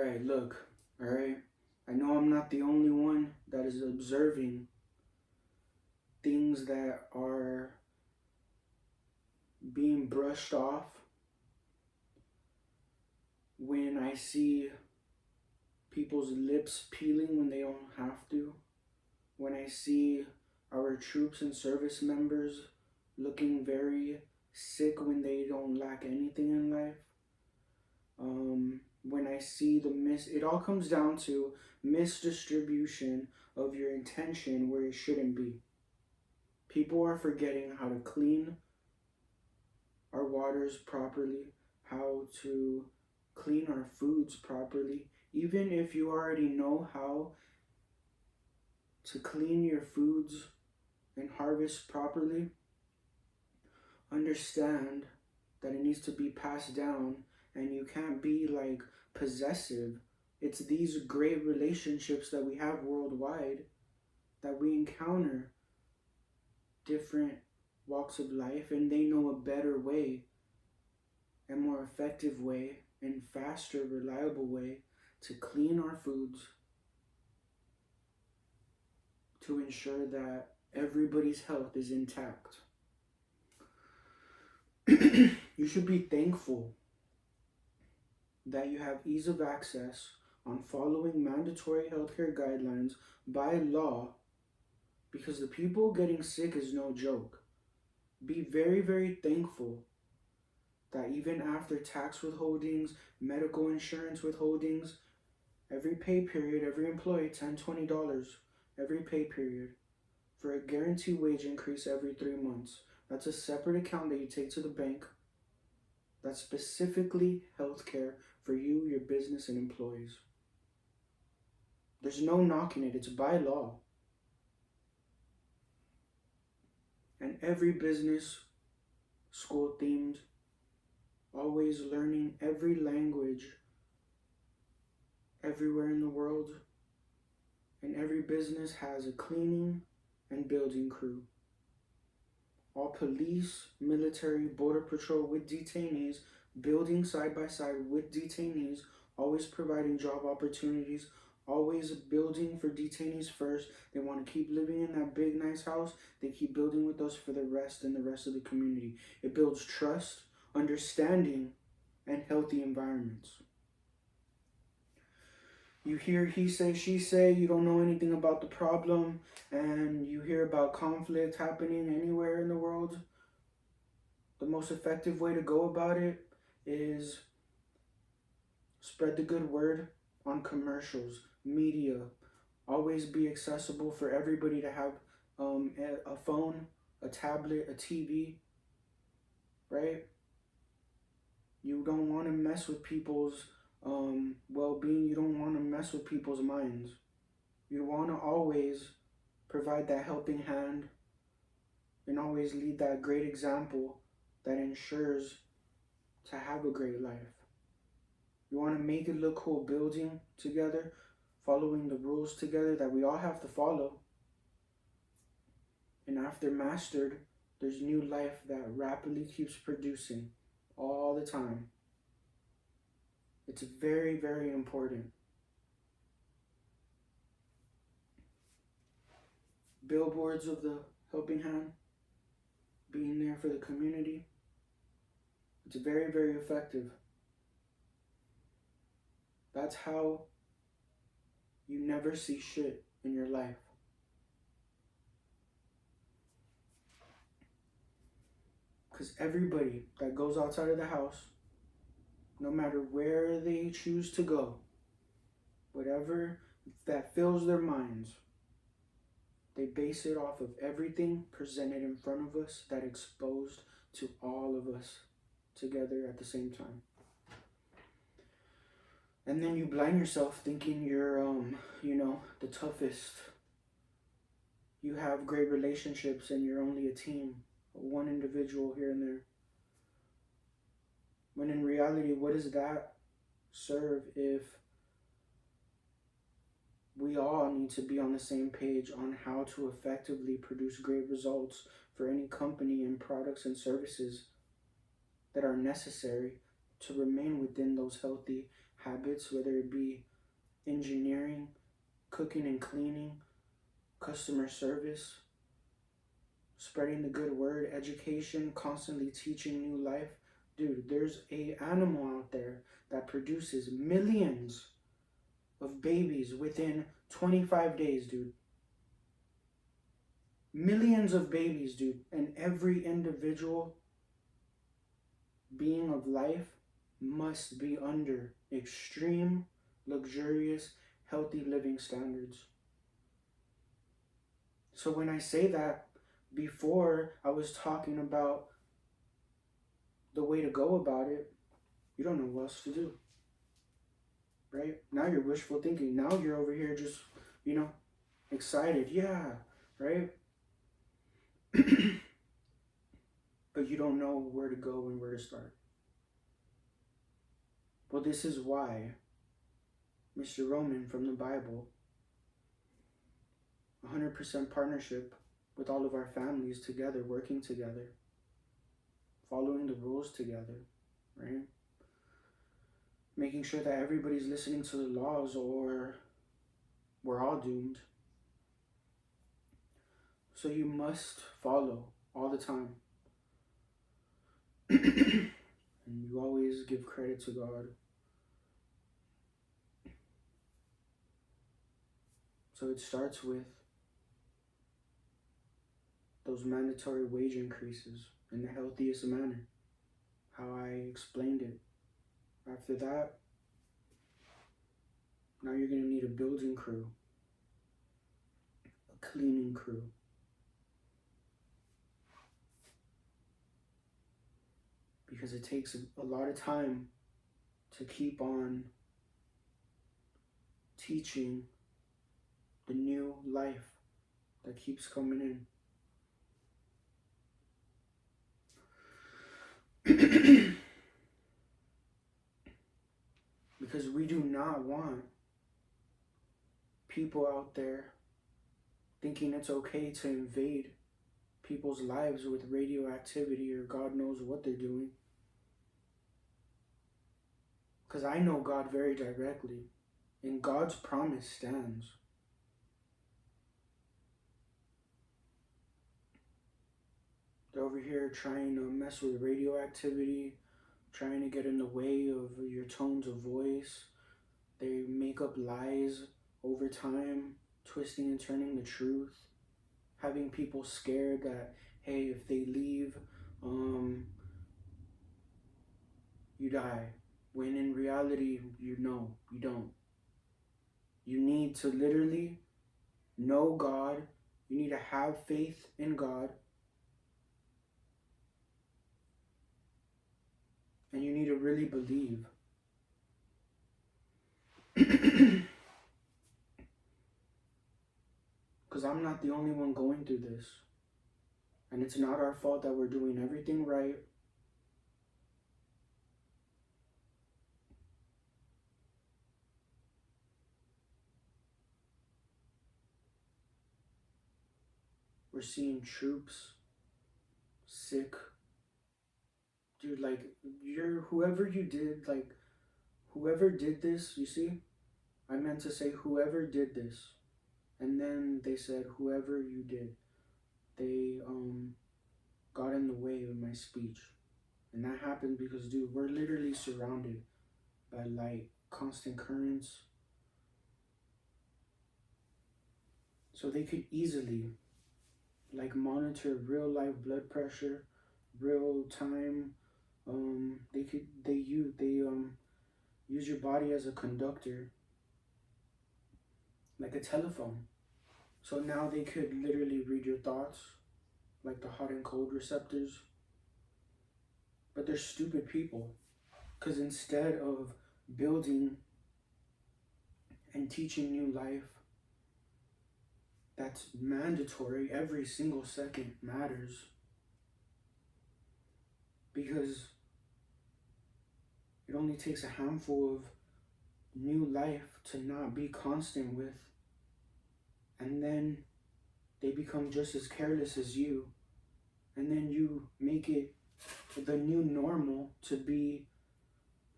right, look, all right. I know I'm not the only one that is observing things that are being brushed off when I see people's lips peeling when they don't have to, when I see our troops and service members looking very sick when they don't lack anything in life. When I see it all comes down to misdistribution of your intention where it shouldn't be. People are forgetting how to clean our waters properly, how to clean our foods properly. Even if you already know how to clean your foods and harvest properly, understand that it needs to be passed down and you can't be like possessive. It's these great relationships that we have worldwide that we encounter different walks of life and they know a better way and more effective way and faster, reliable way to clean our foods to ensure that everybody's health is intact. You should be thankful that you have ease of access on following mandatory healthcare guidelines by law because the people getting sick is no joke. Be very, very thankful that even after tax withholdings, medical insurance withholdings, every pay period, every employee, $10, $20, every pay period for a guaranteed wage increase every 3 months. That's a separate account that you take to the bank. That's specifically healthcare for you, your business, and employees. There's no knocking it, it's by law. And every business, school themed, always learning every language everywhere in the world. And every business has a cleaning and building crew. All police, military, border patrol with detainees, building side by side with detainees, always providing job opportunities, always building for detainees first. They want to keep living in that big, nice house. They keep building with us for the rest and the rest of the community. It builds trust, understanding, and healthy environments. You hear he say, she say, you don't know anything about the problem, and you hear about conflict happening anywhere in the world. The most effective way to go about it is spread the good word on commercials, media. Always be accessible for everybody to have a phone, a tablet, a TV, right? You don't want to mess with people's well-being. You don't want to mess with people's minds. You want to always provide that helping hand and always lead that great example that ensures to have a great life. You want to make it look cool building together, following the rules together that we all have to follow. And after mastered, there's new life that rapidly keeps producing all the time. It's very, very important. Billboards of the helping hand, being there for the community. It's very, very effective. That's how you never see shit in your life. Because everybody that goes outside of the house, no matter where they choose to go, whatever that fills their minds, they base it off of everything presented in front of us that exposed to all of us together at the same time. And then you blind yourself thinking you're, the toughest. You have great relationships and you're only a team, one individual here and there. When in reality, what does that serve if we all need to be on the same page on how to effectively produce great results for any company and products and services that are necessary to remain within those healthy habits, whether it be engineering, cooking and cleaning, customer service, spreading the good word, education, constantly teaching new life. Dude, there's a animal out there that produces millions of babies within 25 days, dude. Millions of babies, dude. And every individual being of life must be under extreme, luxurious, healthy living standards. So when I say that, before I was talking about the way to go about it, you don't know what else to do. Right? Now you're wishful thinking. Now you're over here just, excited. Yeah, right? But you don't know where to go and where to start. Well, this is why Mr. Roman from the Bible, 100% partnership with all of our families together, working together, following the rules together, right? Making sure that everybody's listening to the laws or we're all doomed. So you must follow all the time. And you always give credit to God. So it starts with those mandatory wage increases in the healthiest manner, how I explained it. After that, now you're going to need a building crew, a cleaning crew, because it takes a lot of time to keep on teaching the new life that keeps coming in. Because we do not want people out there thinking it's okay to invade people's lives with radioactivity or God knows what they're doing. Because I know God very directly, and God's promise stands. They're over here trying to mess with radioactivity, trying to get in the way of your tones of voice. They make up lies over time, twisting and turning the truth, having people scared that, hey, if they leave, you die. When in reality, you don't. You need to literally know God. You need to have faith in God. And you need to really believe. Because I'm not the only one going through this. And it's not our fault that we're doing everything right. We're seeing troops sick. Dude, like, whoever did this, you see? I meant to say whoever did this. And then they said whoever you did. They got in the way of my speech. And that happened because, dude, we're literally surrounded by light, constant currents. So they could easily monitor real life blood pressure, real time. They use your body as a conductor, like a telephone. So now they could literally read your thoughts, like the hot and cold receptors. But they're stupid people, because instead of building and teaching new life, that's mandatory. Every single second matters. Because it only takes a handful of new life to not be constant with. And then they become just as careless as you. And then you make it the new normal to be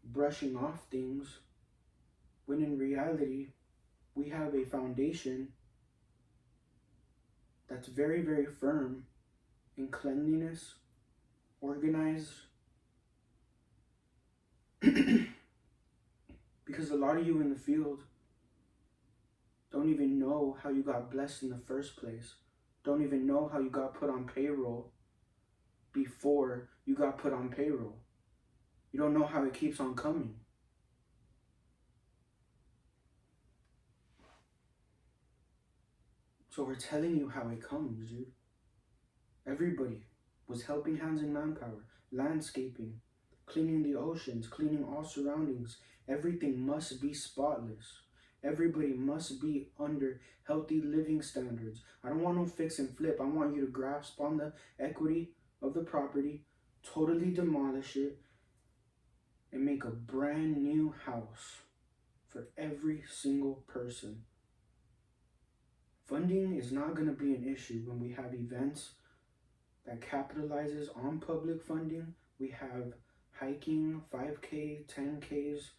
brushing off things when in reality, we have a foundation that's very, very firm in cleanliness, organized. Because a lot of you in the field don't even know how you got blessed in the first place. Don't even know how you got put on payroll before you got put on payroll. You don't know how it keeps on coming. So we're telling you how it comes, dude. Everybody was helping hands in manpower, landscaping, cleaning the oceans, cleaning all surroundings. Everything must be spotless. Everybody must be under healthy living standards. I don't want no fix and flip. I want you to grasp on the equity of the property, totally demolish it, and make a brand new house for every single person. Funding is not going to be an issue when we have events that capitalizes on public funding. We have hiking, 5K, 10Ks,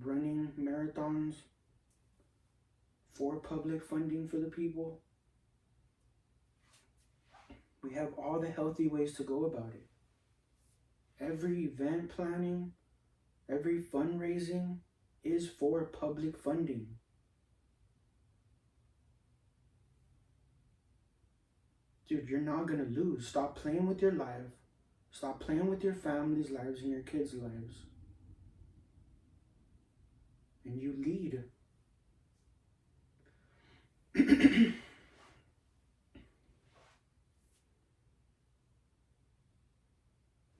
running marathons for public funding for the people. We have all the healthy ways to go about it. Every event planning, every fundraising is for public funding. Dude, you're not gonna lose. Stop playing with your life. Stop playing with your family's lives and your kids' lives. And you lead.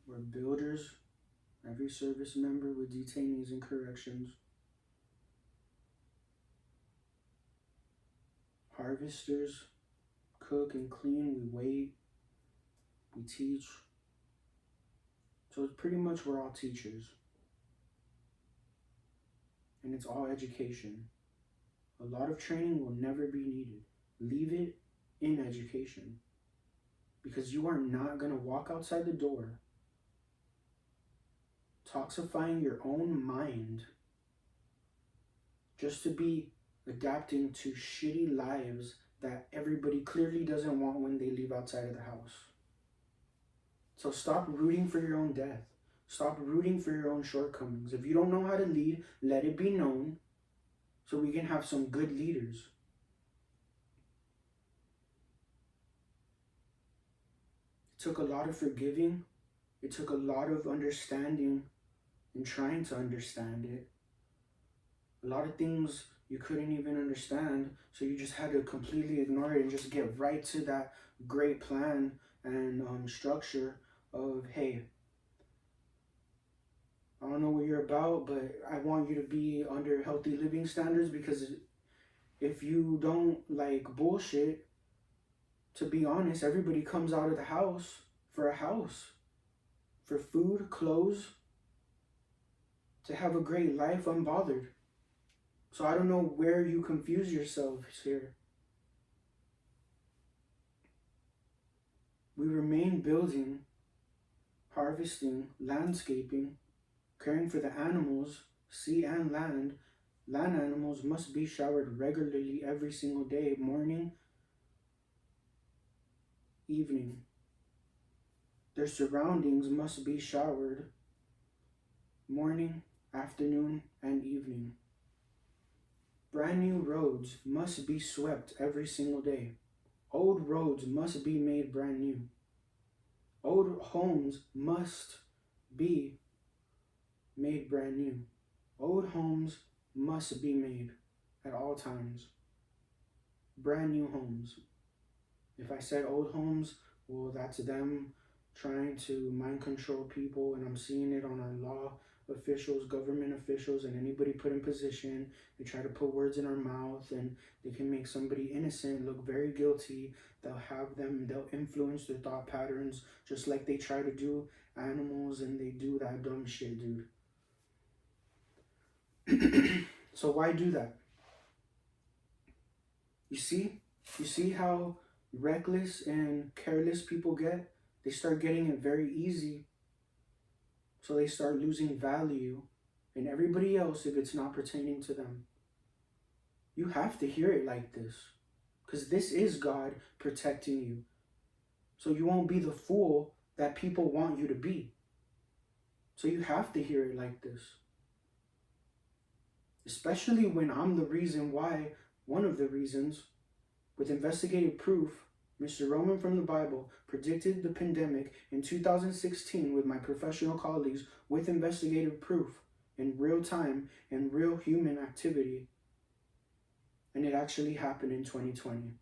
We're builders, every service member with detainees and corrections. Harvesters, cook and clean, we wait, we teach. So it's pretty much we're all teachers. And it's all education. A lot of training will never be needed. Leave it in education. Because you are not going to walk outside the door toxifying your own mind just to be adapting to shitty lives that everybody clearly doesn't want when they leave outside of the house. So stop rooting for your own death. Stop rooting for your own shortcomings. If you don't know how to lead, let it be known so we can have some good leaders. It took a lot of forgiving. It took a lot of understanding and trying to understand it. A lot of things you couldn't even understand, so you just had to completely ignore it and just get right to that great plan and structure of, hey, I don't know what you're about, but I want you to be under healthy living standards, because if you don't like bullshit, to be honest, everybody comes out of the house for a house, for food, clothes, to have a great life unbothered. So I don't know where you confuse yourselves here. We remain building, harvesting, landscaping, caring for the animals, sea and land. Land animals must be showered regularly every single day, morning, evening. Their surroundings must be showered morning, afternoon, and evening. Brand new roads must be swept every single day. Old roads must be made brand new. Old homes must be made brand new. Old homes must be made at all times. Brand new homes. If I said old homes, well, that's them trying to mind control people, and I'm seeing it on our law officials, government officials, and anybody put in position. They try to put words in our mouth, and they can make somebody innocent look very guilty. They'll influence their thought patterns, just like they try to do animals, and they do that dumb shit, dude. So why do that? You see how reckless and careless people get? They start getting it very easy. So they start losing value and everybody else if it's not pertaining to them. You have to hear it like this, because this is God protecting you. So you won't be the fool that people want you to be. So you have to hear it like this. Especially when I'm the reason why, one of the reasons, with investigative proof, Mr. Roman from the Bible predicted the pandemic in 2016 with my professional colleagues with investigative proof in real time and real human activity. And it actually happened in 2020.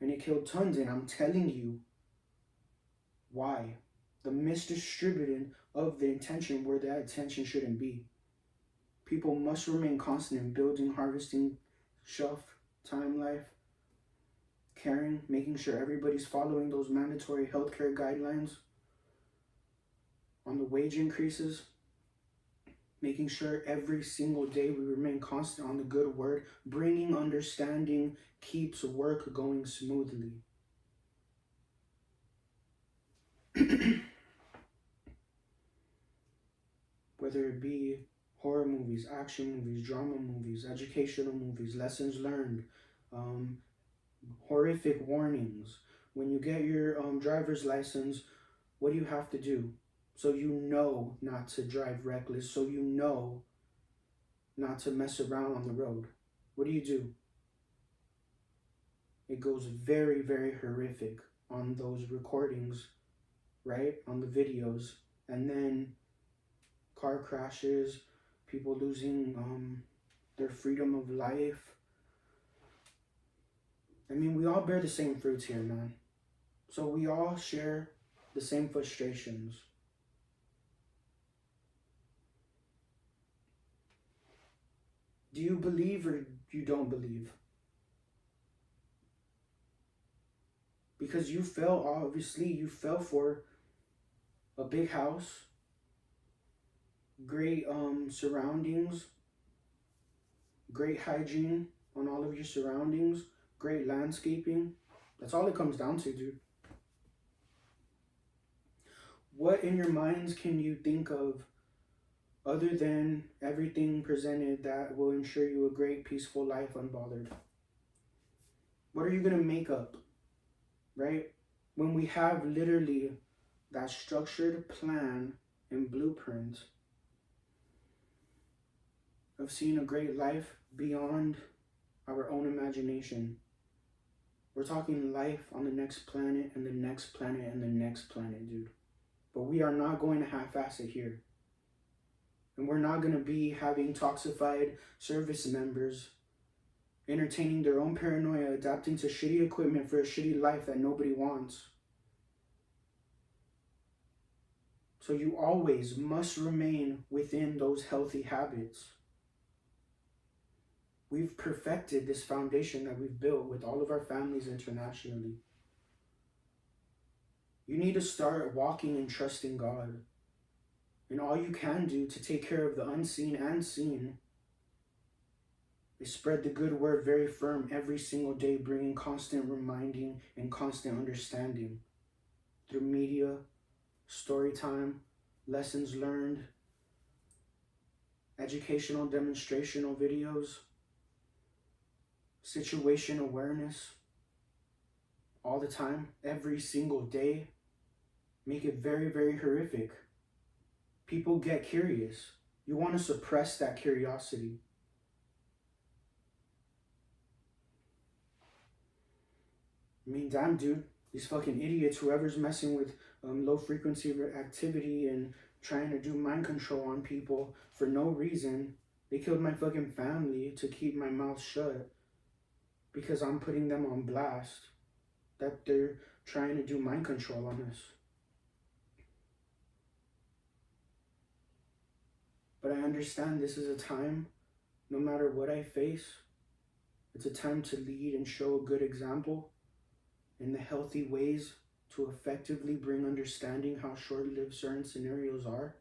And it killed tons, and I'm telling you why. The misdistributing of the intention where that attention shouldn't be. People must remain constant in building, harvesting, shelf, time life, caring, making sure everybody's following those mandatory healthcare guidelines on the wage increases, making sure every single day we remain constant on the good word, bringing understanding keeps work going smoothly. Whether it be horror movies, action movies, drama movies, educational movies, lessons learned, horrific warnings. When you get your driver's license, what do you have to do? So you know not to drive reckless, so you know not to mess around on the road. What do? It goes very, very horrific on those recordings, right? On the videos. And then car crashes, people losing their freedom of life. I mean, we all bear the same fruits here, man. So we all share the same frustrations. Do you believe or you don't believe? Because you fell, obviously, you fell for a big house, great surroundings, great hygiene on all of your surroundings, great landscaping. That's all it comes down to, dude. What in your minds can you think of other than everything presented that will ensure you a great, peaceful life unbothered? What are you going to make up, right? When we have literally that structured plan and blueprint of seeing a great life beyond our own imagination. We're talking life on the next planet and the next planet and the next planet, dude. But we are not going to half-ass it here. And we're not going to be having toxified service members entertaining their own paranoia, adapting to shitty equipment for a shitty life that nobody wants. So you always must remain within those healthy habits. We've perfected this foundation that we've built with all of our families internationally. You need to start walking and trusting God. And all you can do to take care of the unseen and seen is spread the good word very firm every single day, bringing constant reminding and constant understanding through media, story time, lessons learned, educational demonstrational videos, situation awareness, all the time, every single day. Make it very, very horrific. People get curious. You want to suppress that curiosity. I mean, damn, dude. These fucking idiots, whoever's messing with low frequency activity and trying to do mind control on people for no reason. They killed my fucking family to keep my mouth shut because I'm putting them on blast that they're trying to do mind control on us. But I understand this is a time, no matter what I face, it's a time to lead and show a good example in the healthy ways to effectively bring understanding how short-lived certain scenarios are.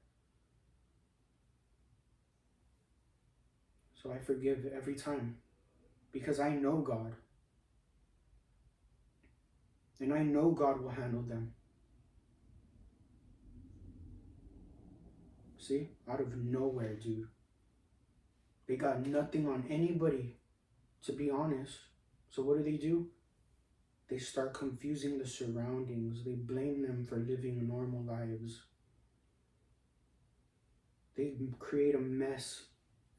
So I forgive every time because I know God. And I know God will handle them. See? Out of nowhere, dude. They got nothing on anybody, to be honest. So what do? They start confusing the surroundings. They blame them for living normal lives. They create a mess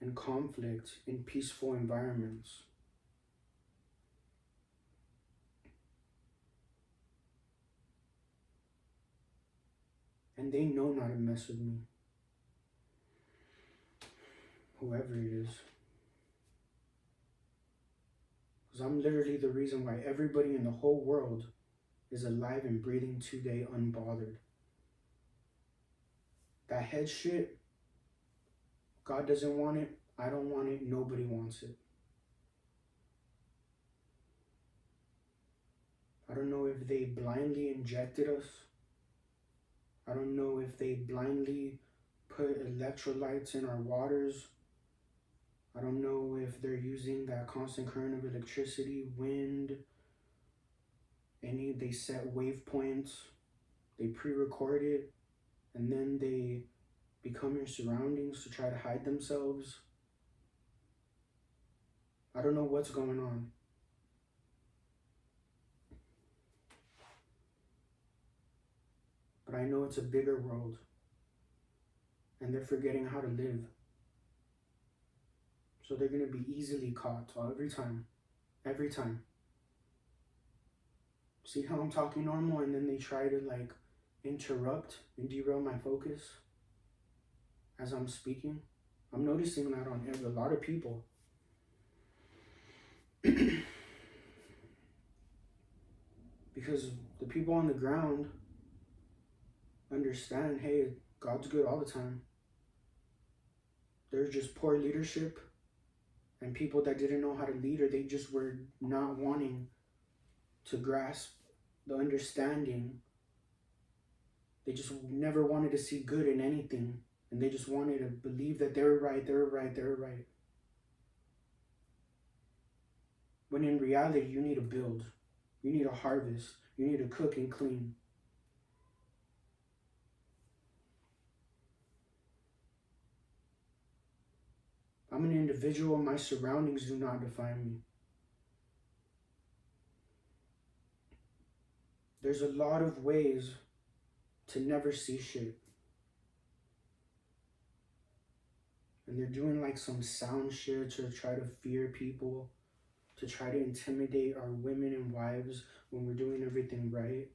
and conflict in peaceful environments. And they know not to mess with me. Whoever it is. Because I'm literally the reason why everybody in the whole world is alive and breathing today unbothered. That head shit, God doesn't want it, I don't want it, nobody wants it. I don't know if they blindly injected us. I don't know if they blindly put electrolytes in our waters. I don't know if they're using that constant current of electricity, wind, they set waypoints, they pre-record it, and then they become your surroundings to try to hide themselves. I don't know what's going on. But I know it's a bigger world. And they're forgetting how to live. So they're going to be easily caught every time. Every time. See how I'm talking normal and then they try to like interrupt and derail my focus as I'm speaking? I'm noticing that on a lot of people. Because the people on the ground understand, hey, God's good all the time. There's just poor leadership and people that didn't know how to lead, or they just were not wanting to grasp the understanding. They just never wanted to see good in anything, and they just wanted to believe that they're right. When in reality, you need to build, you need to harvest, you need to cook and clean. I'm an individual, my surroundings do not define me. There's a lot of ways to never see shit. And they're doing like some sound shit to try to fear people, to try to intimidate our women and wives when we're doing everything right.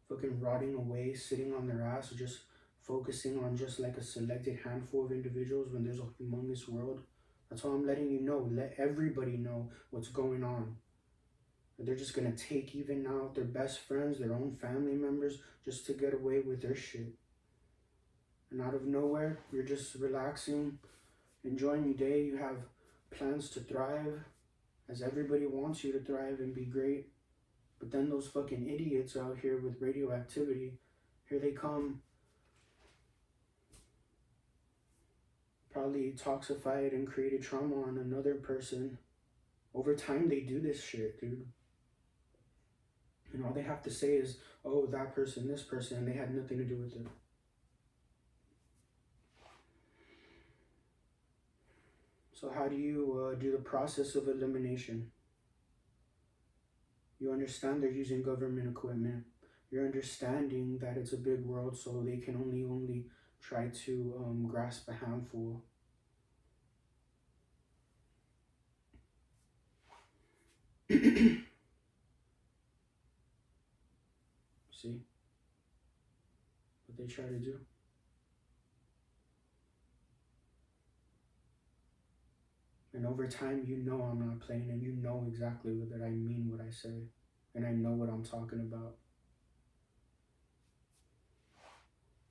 Fucking rotting away, sitting on their ass, just focusing on just like a selected handful of individuals when there's a humongous world. That's why I'm letting you know. Let everybody know what's going on. They're just gonna take even out their best friends, their own family members, just to get away with their shit. And out of nowhere, you're just relaxing, enjoying your day. You have plans to thrive, as everybody wants you to thrive and be great. But then those fucking idiots out here with radioactivity, here they come. Probably toxified and created trauma on another person. Over time, they do this shit, dude. And all they have to say is, oh, that person, this person, and they had nothing to do with it. So how do you do the process of elimination? You understand they're using government equipment. You're understanding that it's a big world, so they can only try to grasp a handful. See what they try to do? And over time, you know I'm not playing, and you know exactly that I mean what I say, and I know what I'm talking about.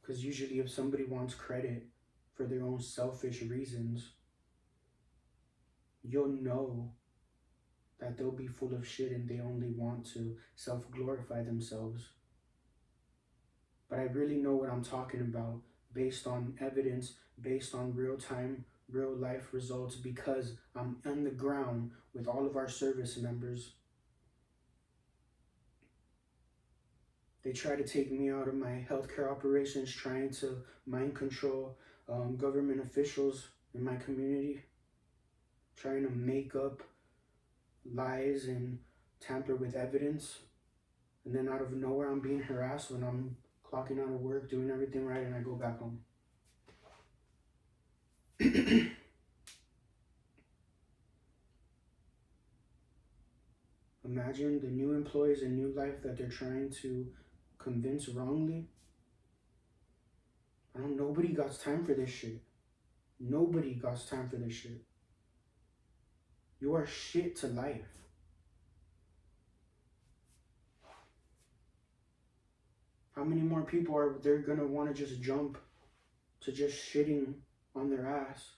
Because usually if somebody wants credit for their own selfish reasons, you'll know that they'll be full of shit and they only want to self-glorify themselves. But I really know what I'm talking about based on evidence, based on real-time, real-life results, because I'm on the ground with all of our service members. They try to take me out of my healthcare operations, trying to mind control government officials in my community. trying to make up lies and tamper with evidence. And then out of nowhere, I'm being harassed when I'm clocking out of work, doing everything right, and I go back home. Imagine the new employees and new life that they're trying to convince wrongly. Nobody got time for this shit. Nobody got time for this shit. You are shit to life. How many more people are they're gonna want to just jump to just shitting on their ass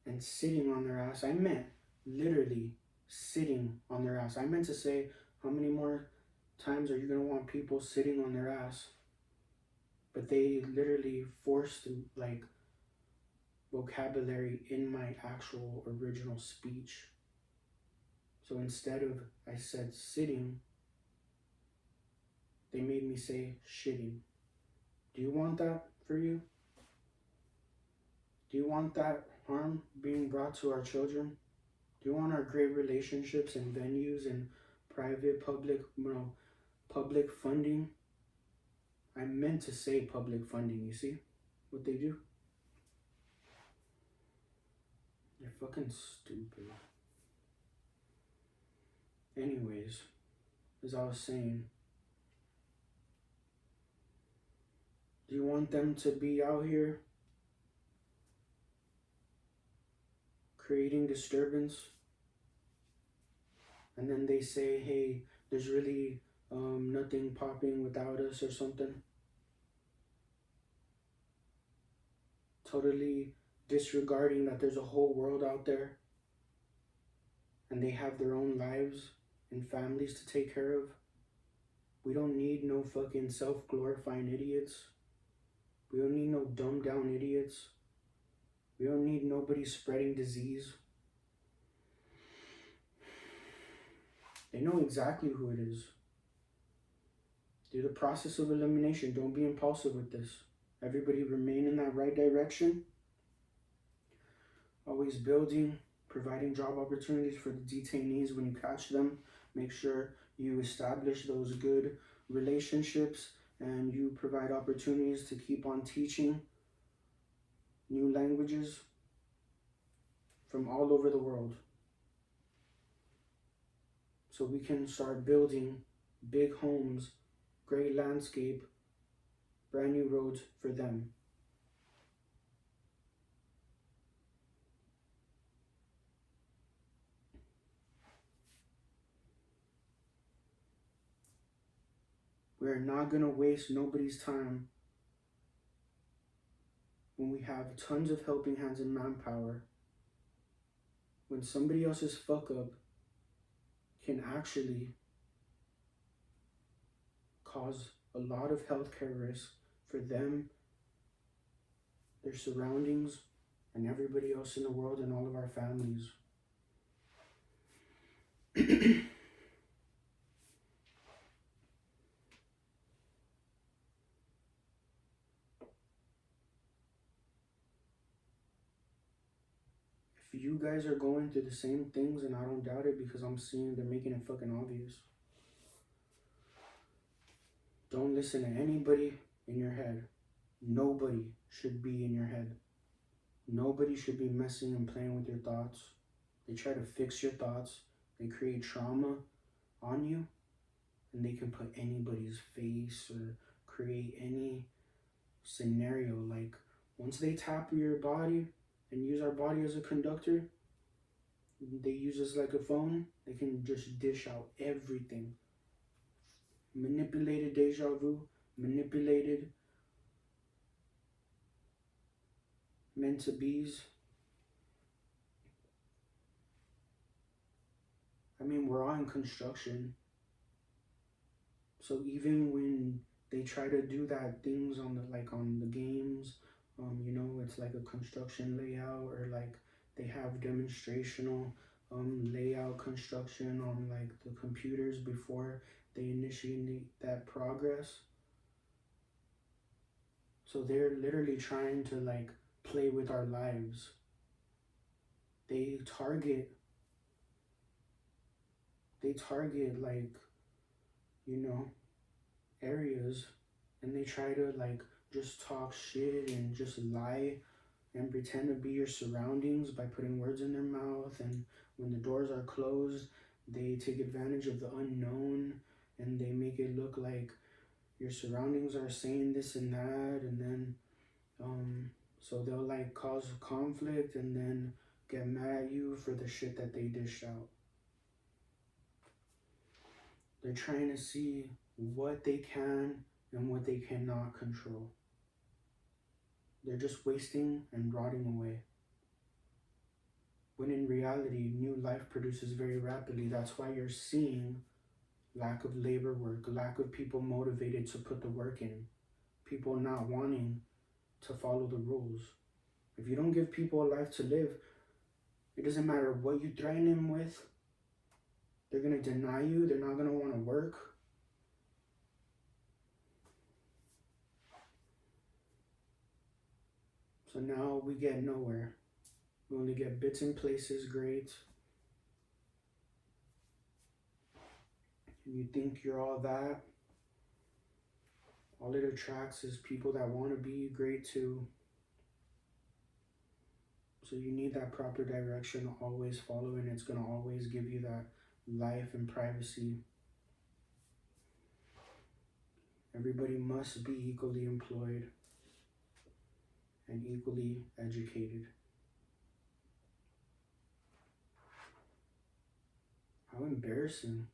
and sitting on their ass? I meant literally sitting on their ass. I meant to say, how many more times are you gonna want people sitting on their ass? But they literally forced like vocabulary in my actual original speech. So instead of I said sitting, they made me say shitting. Do you want that for you? Do you want that harm being brought to our children? Do you want our great relationships and venues and private, public funding? I meant to say public funding, you see what they do? They're fucking stupid. Anyways, as I was saying, do you want them to be out here creating disturbance? And then they say, hey, there's really nothing popping without us or something. Totally disregarding that there's a whole world out there and they have their own lives and families to take care of. We don't need no fucking self-glorifying idiots. We don't need no dumbed down idiots. We don't need nobody spreading disease. They know exactly who it is. Do the process of elimination. Don't be impulsive with this. Everybody remain in that right direction. Always building, providing job opportunities for the detainees when you catch them. Make sure you establish those good relationships and you provide opportunities to keep on teaching new languages from all over the world. So we can start building big homes, great landscape, brand new roads for them. We're not going to waste nobody's time when we have tons of helping hands and manpower. When somebody else's fuck up can actually cause a lot of healthcare risk for them, their surroundings, and everybody else in the world and all of our families. If you guys are going through the same things, and I don't doubt it because I'm seeing they're making it fucking obvious. Don't listen to anybody in your head. Nobody should be in your head. Nobody should be messing and playing with your thoughts. They try to fix your thoughts. They create trauma on you, and they can put anybody's face or create any scenario. Like, once they tap your body and use our body as a conductor, they use us like a phone, they can just dish out everything. Manipulated deja vu, manipulated meant to be's. I mean, we're all in construction. So even when they try to do that things on the games, it's like a construction layout, or like they have demonstrational layout construction on like the computers before they initiate that progress. So they're literally trying to like play with our lives. they target like, you know, areas, and they try to like just talk shit and just lie and pretend to be your surroundings by putting words in their mouth. And when the doors are closed, they take advantage of the unknown, and they make it look like your surroundings are saying this and that. And then so they'll like cause conflict and then get mad at you for the shit that they dish out. They're trying to see what they can and what they cannot control. They're just wasting and rotting away. When in reality, new life produces very rapidly. That's why you're seeing lack of labor work, lack of people motivated to put the work in, people not wanting to follow the rules. If you don't give people a life to live, it doesn't matter what you threaten them with. They're going to deny you. They're not going to want to work. So now we get nowhere. We only get bits and places, great. And you think you're all that. All it attracts is people that want to be great too. So you need that proper direction to always follow, and it's going to always give you that life and privacy. Everybody must be equally employed and equally educated. How embarrassing.